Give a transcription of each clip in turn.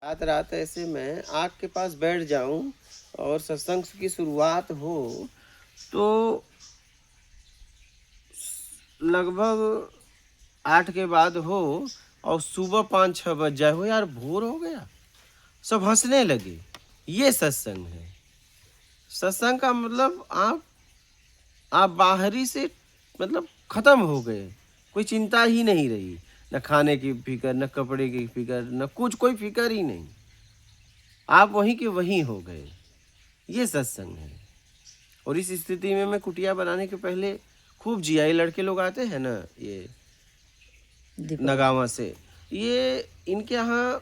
रात रात ऐसे मैं आग के पास बैठ जाऊं और सत्संग की शुरुआत हो तो लगभग 8 के बाद हो और सुबह 5-6 बज जाए हो, यार भोर हो गया, सब हंसने लगे। ये सत्संग है। सत्संग का मतलब आप बाहरी से मतलब खत्म हो गए, कोई चिंता ही नहीं रही, न खाने की फिक्र, न कपड़े की फिक्र, न कुछ, कोई फिक्र ही नहीं, आप वहीं के वहीं हो गए। ये सत्संग है। और इस स्थिति में मैं कुटिया बनाने के पहले खूब जिया। ये लड़के लोग आते हैं ना, ये दीपक। नगावा से, ये इनके यहाँ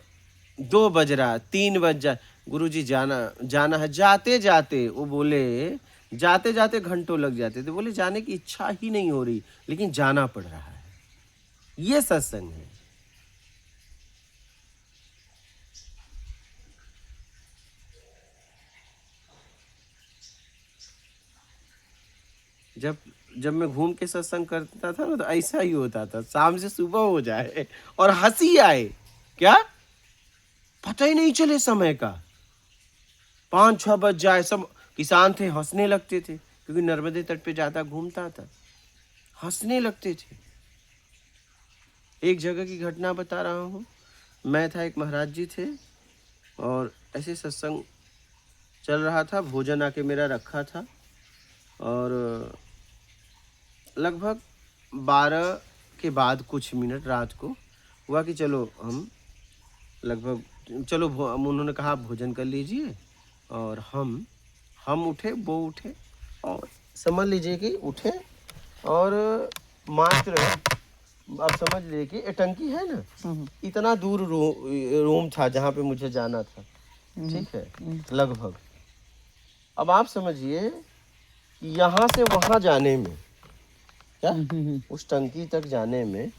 2 बज रहा, 3 बज जाए, गुरुजी जाना जाना है। जाते जाते वो बोले, जाते जाते घंटों लग जाते थे, बोले जाने की इच्छा ही नहीं हो रही लेकिन जाना पड़ रहा है। ये सत्संग है। जब जब मैं घूम के सत्संग करता था ना तो ऐसा ही होता था, शाम से सुबह हो जाए और हंसी आए, क्या पता ही नहीं चले समय का, 5-6 बज जाए, सब किसान थे हंसने लगते थे क्योंकि नर्मदे तट पे ज्यादा घूमता था, हंसने लगते थे। एक जगह की घटना बता रहा हूँ। मैं था, एक महाराज जी थे और ऐसे सत्संग चल रहा था, भोजन आके मेरा रखा था और लगभग 12 के बाद कुछ मिनट रात को हुआ कि चलो हम लगभग चलो उन्होंने कहा आप भोजन कर लीजिए। और हम उठे, वो उठे और समझ लीजिए कि उठे और मात्र, आप समझ लीजिए कि ये टंकी है ना, इतना दूर रूम था जहाँ पे मुझे जाना था, ठीक है, लगभग। अब आप समझिए यहाँ से वहाँ जाने में, क्या उस टंकी तक जाने में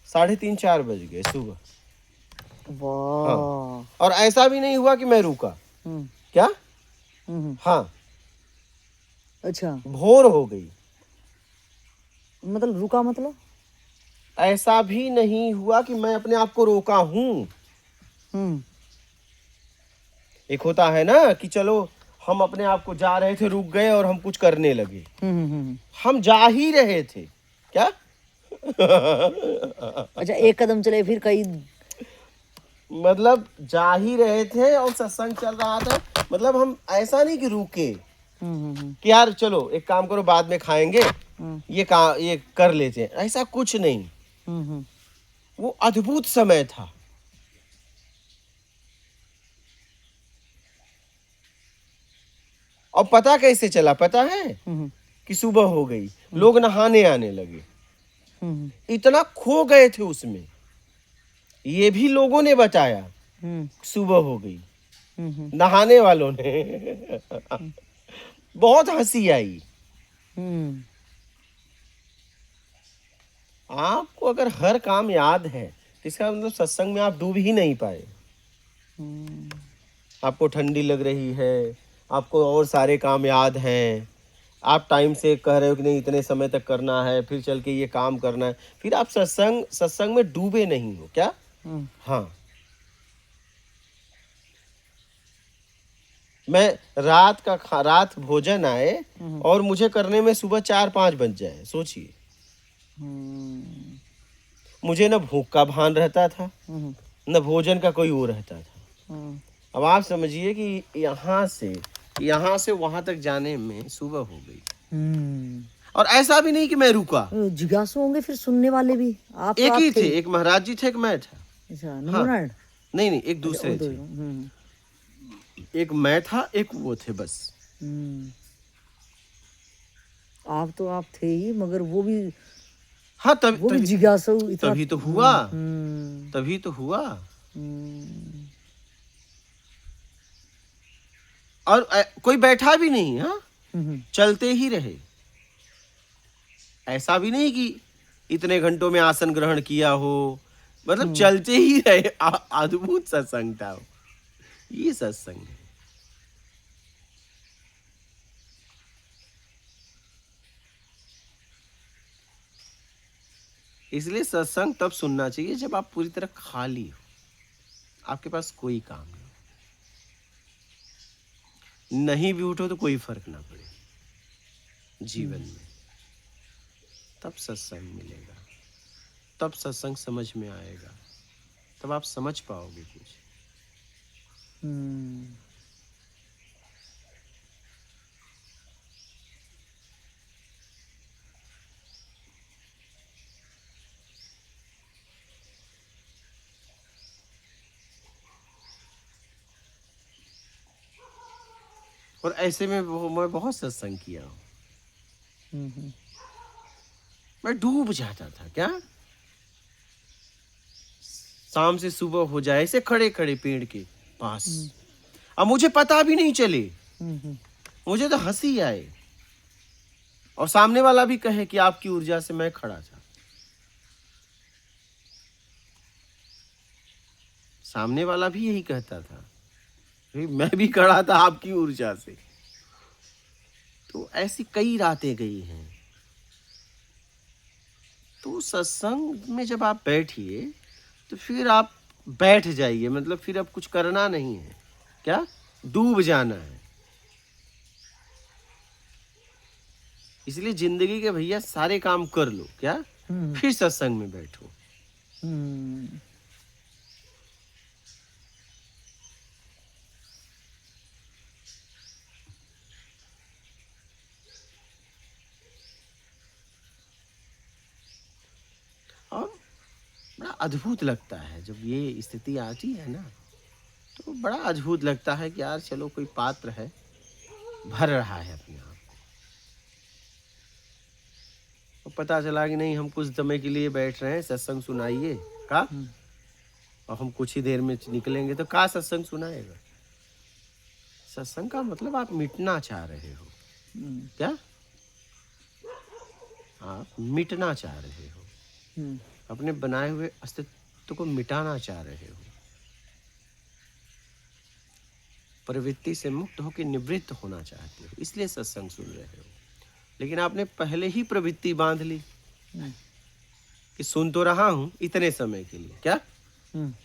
3:30-4 बज गए सुबह। वाह। हाँ, और ऐसा भी नहीं हुआ कि मैं रुका, क्या, हाँ, अच्छा, भोर हो गई। मतलब रुका मतलब? ऐसा भी नहीं हुआ कि मैं अपने आप को रोका हूँ। एक होता है ना कि चलो हम अपने आप को जा रहे थे, रुक गए और हम कुछ करने लगे। हम जा ही रहे थे, क्या अच्छा, एक कदम चले फिर कई। मतलब जा ही रहे थे और सत्संग चल रहा था, मतलब हम ऐसा नहीं कि रुके कि यार चलो एक काम करो बाद में खाएंगे, ये कर लेते हैं, ऐसा कुछ नहीं। वो अद्भुत समय था। और पता कैसे चला पता है? कि सुबह हो गई, लोग नहाने आने लगे, इतना खो गए थे उसमें। ये भी लोगों ने बताया, सुबह हो गई, नहाने वालों ने बहुत हंसी आई। आपको अगर हर काम याद है तो इसका मतलब सत्संग में आप डूब ही नहीं पाए। आपको ठंडी लग रही है, आपको और सारे काम याद हैं, आप टाइम से कह रहे हो कि नहीं इतने समय तक करना है, फिर चल के ये काम करना है, फिर आप सत्संग में डूबे नहीं हो, क्या, हाँ। मैं रात भोजन आए और मुझे करने में सुबह 4-5 बज जाए, सोचिए। मुझे न भूख का भान रहता था, न भोजन का कोई वो रहता था। अब आप समझिए कि यहाँ से वहां तक जाने में सुबह हो गई। और ऐसा भी नहीं कि मैं रुका। जिज्ञासु होंगे फिर सुनने वाले भी। आप एक ही थे, थे, एक महाराज जी थे, एक मैं था। अच्छा, हाँ, नमोनारायण। नहीं एक अच्छा, दूसरे दो। थे, एक मैं था, एक वो थे, बस। आप थे ही, मगर वो भी, हाँ, वो भी जिज्ञासु इतना। तभी तो हुआ, तभी तो हुआ। और कोई बैठा भी नहीं, हाँ, चलते ही रहे। ऐसा भी नहीं कि इतने घंटों में आसन ग्रहण किया हो, मतलब चलते ही रहे। अद्भुत सत्संग था। ये सत्संग है। इसलिए सत्संग तब सुनना चाहिए जब आप पूरी तरह खाली हो, आपके पास कोई काम नहीं भी उठो तो कोई फर्क ना पड़े जीवन में, तब सत्संग मिलेगा, तब सत्संग समझ में आएगा, तब आप समझ पाओगे कुछ। हम्म। और ऐसे में मैं बहुत सत्संग किया हूँ। हम्म। मैं डूब जाता था क्या, शाम से सुबह हो जाए ऐसे खड़े खड़े पेड़ के पास, अब मुझे पता भी नहीं चले, हम्म। मुझे तो हंसी आए और सामने वाला भी कहे कि आपकी ऊर्जा से मैं खड़ा था। सामने वाला भी यही कहता था, भाई मैं भी खड़ा था आपकी ऊर्जा से। तो ऐसी कई रातें गई हैं। तो सत्संग में जब आप बैठिए तो फिर आप बैठ जाइए, मतलब फिर अब कुछ करना नहीं है, क्या डूब जाना है। इसलिए जिंदगी के भैया सारे काम कर लो, क्या फिर सत्संग में बैठो। हम्म। और बड़ा अद्भुत लगता है जब ये स्थिति आती है ना, तो बड़ा अद्भुत लगता है कि यार चलो कोई पात्र है, भर रहा है अपने आप को। और पता चला कि नहीं, हम कुछ समय के लिए बैठ रहे हैं, सत्संग सुनाइए का, और हम कुछ ही देर में निकलेंगे, तो का सत्संग सुनाएगा। सत्संग का मतलब आप मिटना चाह रहे हो, क्या आप मिटना चाह रहे हो, अपने बनाए हुए अस्तित्व को मिटाना चाह रहे हो, प्रवृत्ति से मुक्त होकर निवृत्त होना चाहते हो, इसलिए सत्संग सुन रहे हो। लेकिन आपने पहले ही प्रवृत्ति बांध ली कि सुन तो रहा हूं इतने समय के लिए, क्या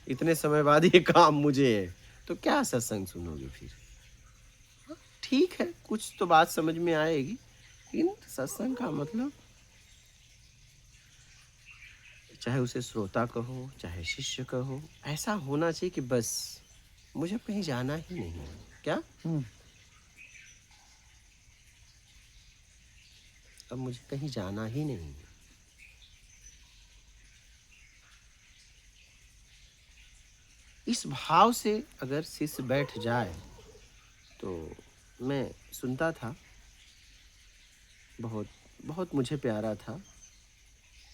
इतने समय बाद ये काम मुझे है, तो क्या सत्संग सुनोगे फिर। ठीक है, कुछ तो बात समझ में आएगी, लेकिन सत्संग का मतलब, चाहे उसे श्रोता कहो चाहे शिष्य कहो, ऐसा होना चाहिए कि बस मुझे कहीं जाना ही नहीं है, क्या अब मुझे कहीं जाना ही नहीं है। इस भाव से अगर शिष्य बैठ जाए तो, मैं सुनता था, बहुत बहुत मुझे प्यारा था,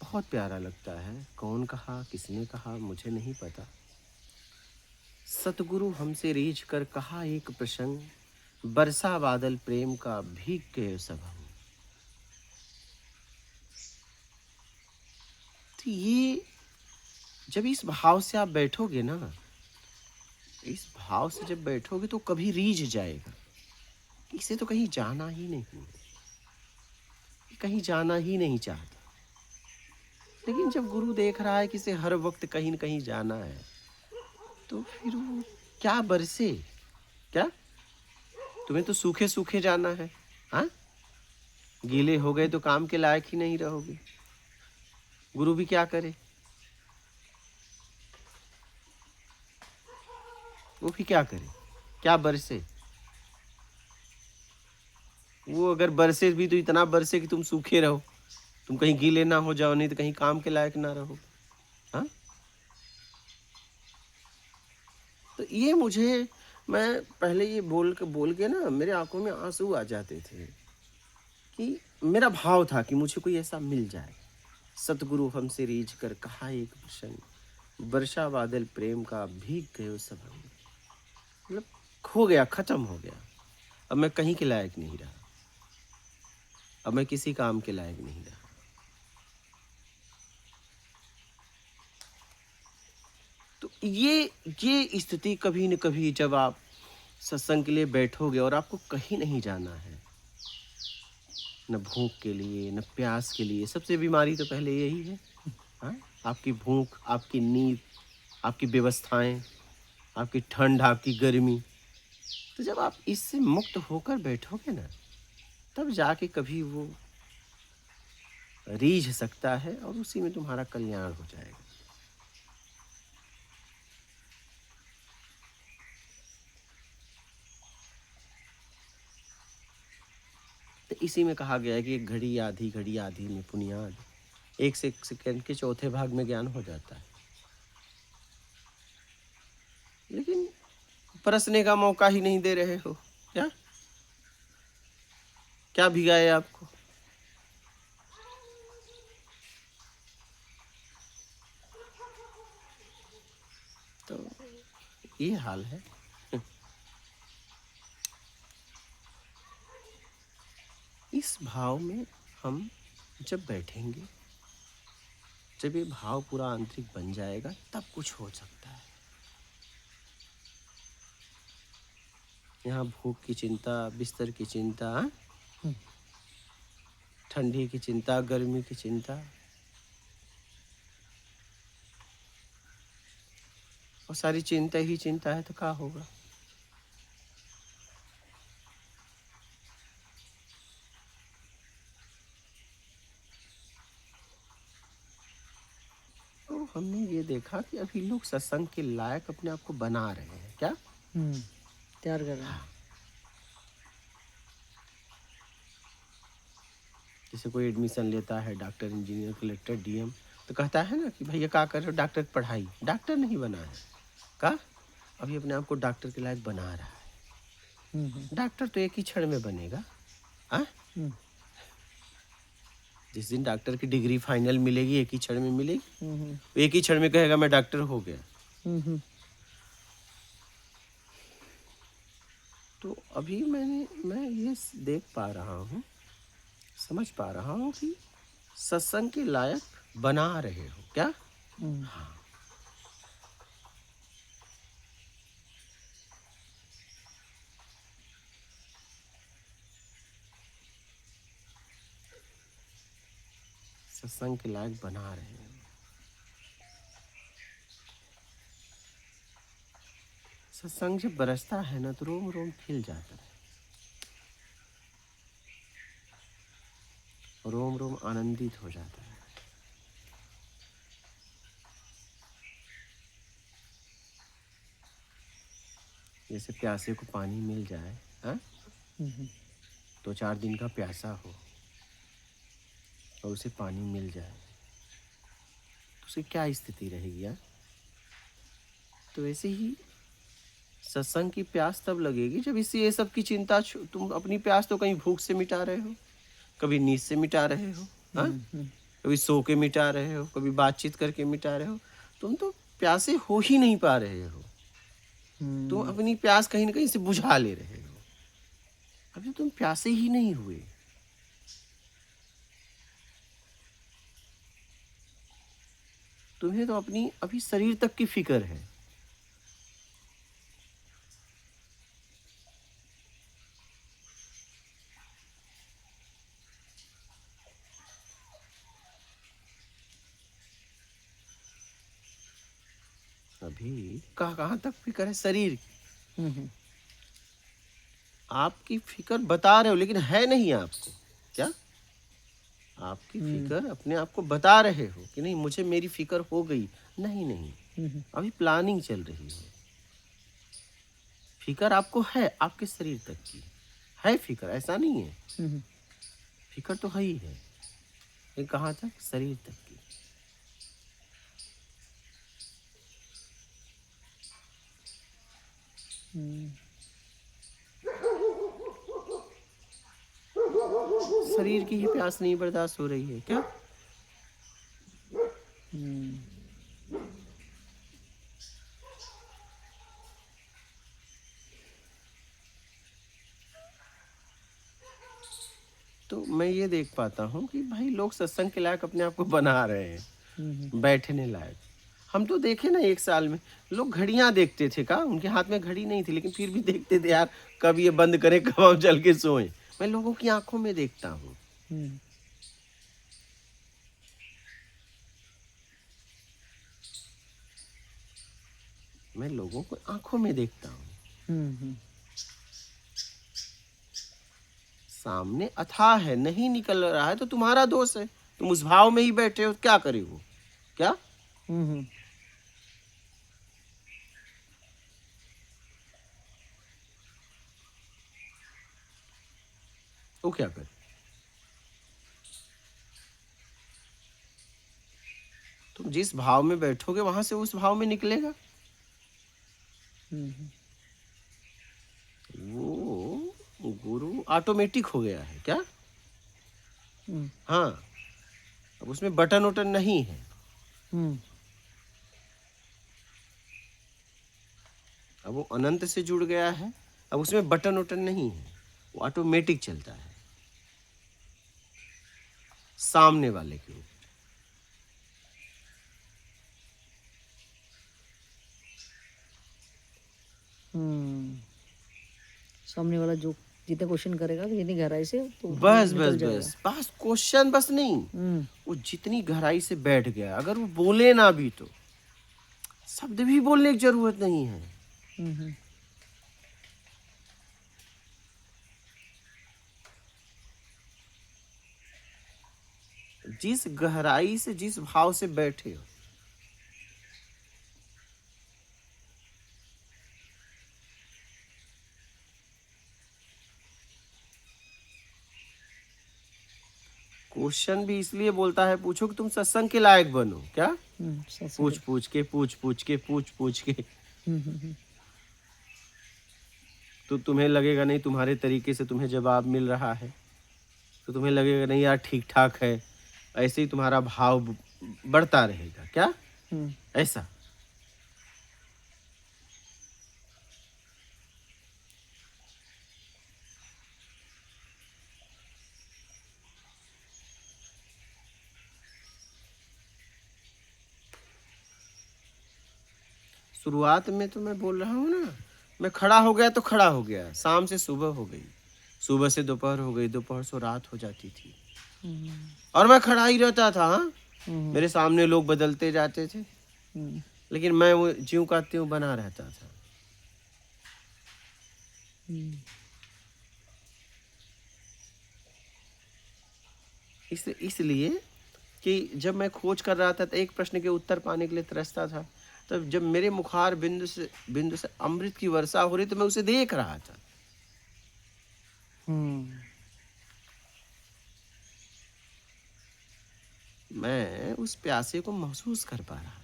बहुत प्यारा लगता है। कौन कहा किसने कहा मुझे नहीं पता। सतगुरु हमसे रीझ कर कहा एक प्रसंग, बरसा बादल प्रेम का भीग गए सब हम। तो ये जब इस भाव से आप बैठोगे ना, इस भाव से जब बैठोगे तो कभी रीझ जाएगा, इसे तो कहीं जाना ही नहीं है, कहीं जाना ही नहीं चाहता। लेकिन जब गुरु देख रहा है कि इसे हर वक्त कहीं न कहीं जाना है, तो फिर वो क्या बरसे, क्या तुम्हें तो सूखे सूखे जाना है, हाँ गीले हो गए तो काम के लायक ही नहीं रहोगे। गुरु भी क्या करे, वो भी क्या करे, क्या बरसे। वो अगर बरसे भी तो इतना बरसे कि तुम सूखे रहो, तुम कहीं गीले ना हो जाओ, नहीं तो कहीं काम के लायक ना रहो, हाँ। तो ये मुझे, मैं पहले ये बोल के ना मेरे आंखों में आंसू आ जाते थे कि मेरा भाव था कि मुझे कोई ऐसा मिल जाए। सतगुरु हमसे रीझ कर कहा एक प्रसंग, वर्षा बादल प्रेम का भीग गए सब हम। मतलब खो गया, खत्म हो गया, अब मैं कहीं के लायक नहीं रहा, अब मैं किसी काम के लायक नहीं रहा। तो ये स्थिति कभी न कभी जब आप सत्संग के लिए बैठोगे और आपको कहीं नहीं जाना है, न भूख के लिए न प्यास के लिए, सबसे बीमारी तो पहले यही है, हाँ? आपकी भूख, आपकी नींद, आपकी व्यवस्थाएं, आपकी ठंड, आपकी गर्मी। तो जब आप इससे मुक्त होकर बैठोगे ना, तब जाके कभी वो रीझ सकता है और उसी में तुम्हारा कल्याण हो जाएगा। तो इसी में कहा गया है कि एक घड़ी आधी में पुनियाद। एक से एक सेकंड के चौथे भाग में ज्ञान हो जाता है, लेकिन परसने का मौका ही नहीं दे रहे हो। क्या क्या भिगाए आपको? तो ये हाल है। इस भाव में हम जब बैठेंगे, जब ये भाव पूरा आंतरिक बन जाएगा, तब कुछ हो सकता है। यहाँ भूख की चिंता, बिस्तर की चिंता, ठंडी की चिंता, गर्मी की चिंता, और सारी चिंता ही चिंता है, तो क्या होगा? तो हमने ये देखा कि अभी लोग सत्संग के लायक अपने आप को बना रहे हैं। क्या? तैयार कर रहे हैं। जैसे कोई एडमिशन लेता है, डॉक्टर, इंजीनियर, कलेक्टर, डीएम, तो कहता है ना कि भैया क्या कर रहे हो? डॉक्टर की पढ़ाई। डॉक्टर नहीं बना है। का अभी अपने आप को डॉक्टर के लायक बना रहा है। डॉक्टर तो एक ही क्षण में बनेगा। हाँ, जिस दिन डॉक्टर की डिग्री फाइनल मिलेगी, एक ही क्षण में मिलेगी, एक ही क्षण में कहेगा मैं डॉक्टर हो गया। तो अभी मैं ये देख पा रहा हूँ, समझ पा रहा हूँ कि सत्संग के लायक बना रहे हो। क्या? हाँ। सत्संग के लायक बना रहे हो। सत्संग जब बरसता है ना, तो रोम रोम खिल जाता है, रोम रोम आनंदित हो जाता है। जैसे प्यासे को पानी मिल जाए, हाँ, 2-4 दिन का प्यासा हो और उसे पानी मिल जाए, तो उसकी क्या स्थिति रहेगी? यार, तो ऐसे ही सत्संग की प्यास तब लगेगी जब इससे ये सब की चिंता, तुम अपनी प्यास तो कहीं भूख से मिटा रहे हो, कभी नींद से मिटा रहे हो, हाँ, कभी सो के मिटा रहे हो, कभी बातचीत करके मिटा रहे हो। तुम तो प्यासे हो ही नहीं पा रहे हो। तुम अपनी प्यास कहीं ना कहीं से बुझा ले रहे हो। अभी तुम प्यासे ही नहीं हुए। तुम्हें तो अपनी अभी शरीर तक की फिक्र है। अभी कहाँ तक फिक्र है? शरीर की। आपकी फिक्र बता रहे हो, लेकिन है नहीं आपको। क्या? आपकी फिक्र अपने आप को बता रहे हो कि नहीं, मुझे मेरी फिक्र हो गई। नहीं नहीं, अभी प्लानिंग चल रही है। फिक्र आपको है, आपके शरीर तक की है फिक्र, ऐसा नहीं है। फिक्र तो है ही है, ये कहाँ तक? शरीर तक की। शरीर की ही प्यास नहीं बर्दाश्त हो रही है। क्या? तो मैं ये देख पाता हूँ कि भाई लोग सत्संग के लायक अपने आप को बना रहे हैं, बैठने लायक। हम तो देखे ना, 1 साल में लोग घड़ियां देखते थे। का उनके हाथ में घड़ी नहीं थी, लेकिन फिर भी देखते थे यार, कब ये बंद करें, कब हम चल के सोएं। मैं लोगों की आंखों में देखता हूँ। मैं लोगों को आंखों में देखता हूँ। हम्म। सामने अथाह है, नहीं निकल रहा है तो तुम्हारा दोष है। तुम उस भाव में ही बैठे हो, क्या करे वो? क्या? हम्म। वो क्या करे? तुम जिस भाव में बैठोगे वहां से उस भाव में निकलेगा। हम्म। वो गुरु ऑटोमेटिक हो गया है क्या? हम्म। हाँ, अब उसमें बटन वटन नहीं है। हम्म। अब वो अनंत से जुड़ गया है, अब उसमें बटन वटन नहीं है, वो ऑटोमेटिक चलता है सामने वाले के ऊपर। हम्म। सामने वाला जो जितने क्वेश्चन करेगा जितनी गहराई से तो वो बस निकल बस जाएगा। बस बस क्वेश्चन बस नहीं, हम्म। वो जितनी गहराई से बैठ गया, अगर वो बोले ना भी तो शब्द भी बोलने की जरूरत नहीं है। हम्म। जिस गहराई से, जिस भाव से बैठे हो, क्वेश्चन भी इसलिए बोलता है पूछो कि तुम सत्संग के लायक बनो। क्या? सत्संग। पूछ पूछ के हम्म। तो तुम्हें लगेगा नहीं तुम्हारे तरीके से तुम्हें जवाब मिल रहा है, तो तुम्हें लगेगा नहीं यार ठीक ठाक है। ऐसे ही तुम्हारा भाव बढ़ता रहेगा। क्या? हम्म। ऐसा। शुरुआत में तो मैं बोल रहा हूँ ना, मैं खड़ा हो गया तो खड़ा हो गया, शाम से सुबह हो गई, सुबह से दोपहर हो गई, दोपहर से रात हो जाती थी, और मैं खड़ा ही रहता था। हाँ, मेरे सामने लोग बदलते जाते थे, लेकिन मैं वो ज्यों का त्यों बना रहता था। इसलिए कि जब मैं खोज कर रहा था तो एक प्रश्न के उत्तर पाने के लिए तरसता था, तब जब मेरे मुखार बिंदु से अमृत की वर्षा हो रही तो मैं उसे देख रहा था। मैं उस प्यासे को महसूस कर पा रहा था।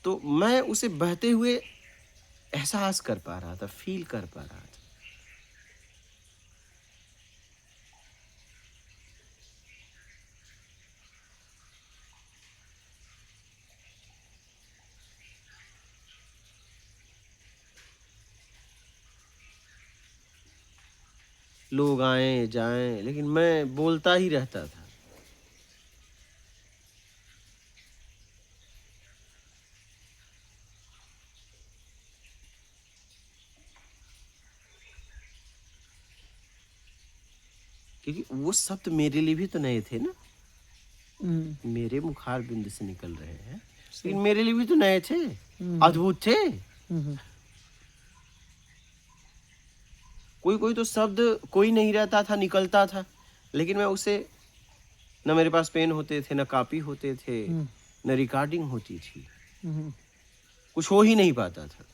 तो मैं उसे बहते हुए एहसास कर पा रहा था, फील कर पा रहा था। लोग आए जाएं, लेकिन मैं बोलता ही रहता था। क्योंकि वो शब्द मेरे लिए भी तो नए थे ना, मेरे मुखार बिंद से निकल रहे हैं, लेकिन मेरे लिए भी तो नए थे, अद्भुत थे। कोई कोई तो शब्द कोई नहीं रहता था, निकलता था, लेकिन मैं उसे, न मेरे पास पेन होते थे, न कॉपी होते थे, न रिकॉर्डिंग होती थी, कुछ हो ही नहीं पाता था।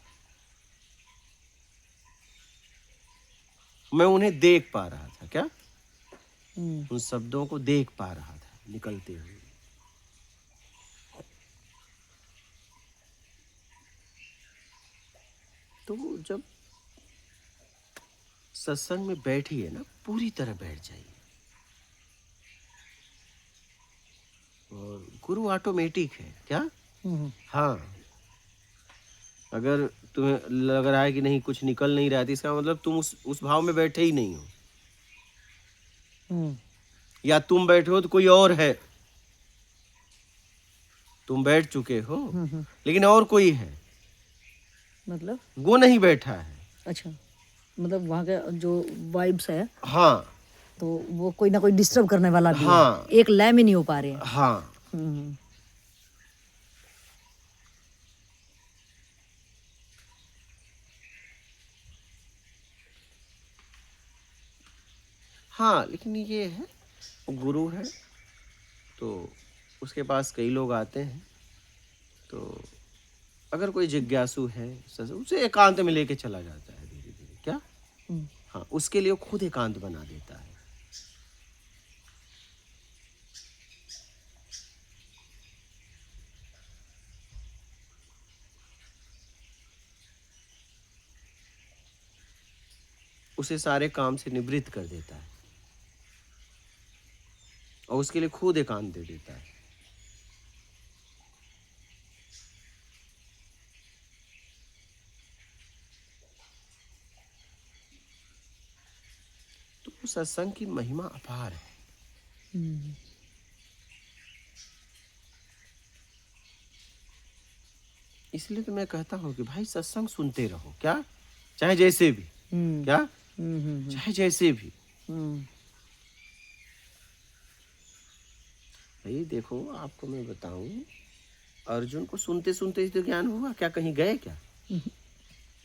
मैं उन्हें देख पा रहा था। क्या? उन शब्दों को देख पा रहा था निकलते हुए। तो जब सत्संग में बैठिए ना, पूरी तरह बैठ जाइए, और गुरु ऑटोमेटिक है। क्या? हाँ, अगर तुम्हें लग रहा है कि नहीं कुछ निकल नहीं रहा है, तो इसका मतलब तुम उस भाव में बैठे ही नहीं हो, या तुम बैठे हो तो कोई और है। तुम बैठ चुके हो, लेकिन और कोई है, मतलब वो नहीं बैठा है। अच्छा, मतलब वहाँ का जो वाइब्स है। हाँ, तो वो कोई ना कोई डिस्टर्ब करने वाला भी हाँ। है, एक लय में नहीं हो पा रहे हैं। हाँ, हम्म, हाँ, लेकिन ये है, वो गुरु है, तो उसके पास कई लोग आते हैं, तो अगर कोई जिज्ञासु है, उसे एकांत में लेके चला जाता है धीरे-धीरे। क्या? हम्म, हाँ, उसके लिए वो खुद एकांत बना देता है। उसे सारे काम से निवृत्त कर देता है और उसके लिए खुद एकांत दे देता है। तो सत्संग की महिमा अपार है। हम्म, इसलिए तो मैं कहता हूँ कि भाई सत्संग सुनते रहो। क्या? चाहे जैसे भी। हम्म, क्या? हम्म, चाहे जैसे भी। हम्म, भाई देखो, आपको मैं बताऊं, अर्जुन को सुनते सुनते ही तो ज्ञान हुआ। क्या कहीं गए क्या?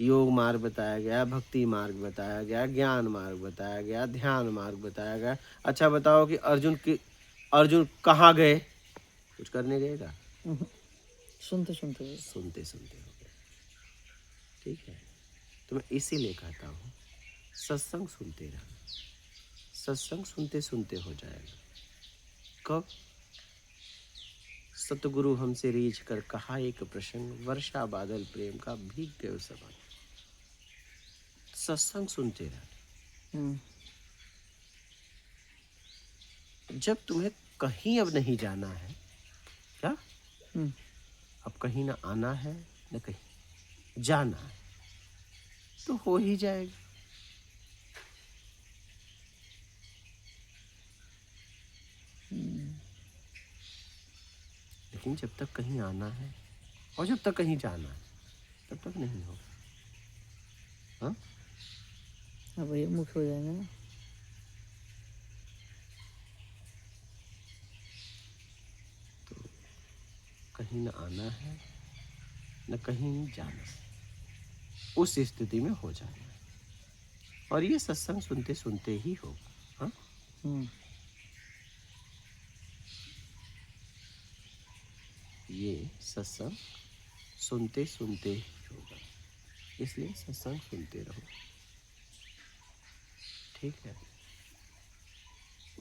योग मार्ग बताया गया, भक्ति मार्ग बताया गया, ज्ञान मार्ग बताया गया, ध्यान मार्ग बताया गया। अच्छा बताओ कि अर्जुन कहाँ गए? कुछ करने गए क्या? हम्म, सुनते सुनते। सुनते सुनते हो गए। ठीक है, तो मैं इसीलिए कहता हूँ सत्संग सुनते रहना। सत्संग सुनते सुनते हो जाएगा। कब? सतगुरु हमसे रीझ कर कहा एक प्रसंग, वर्षा बादल प्रेम का भीग गए समान। सत्संग सुनते रहना। हम्म, जब तुम्हें कहीं अब नहीं जाना है, क्या? हम्म, अब कहीं ना आना है न कहीं जाना है, तो हो ही जाएगा। लेकिन जब तक कहीं आना है और जब तक कहीं जाना है, तब तक नहीं होगा। हाँ, अब ये मुख्य हो जाएंगे ना। कहीं न आना है न कहीं जाना है, उस स्थिति में हो जाना है। और ये सत्संग सुनते सुनते ही होगा। हाँ, हम्म, ये सत्संग सुनते सुनते ही होगा। इसलिए सत्संग सुनते रहो। ठीक है।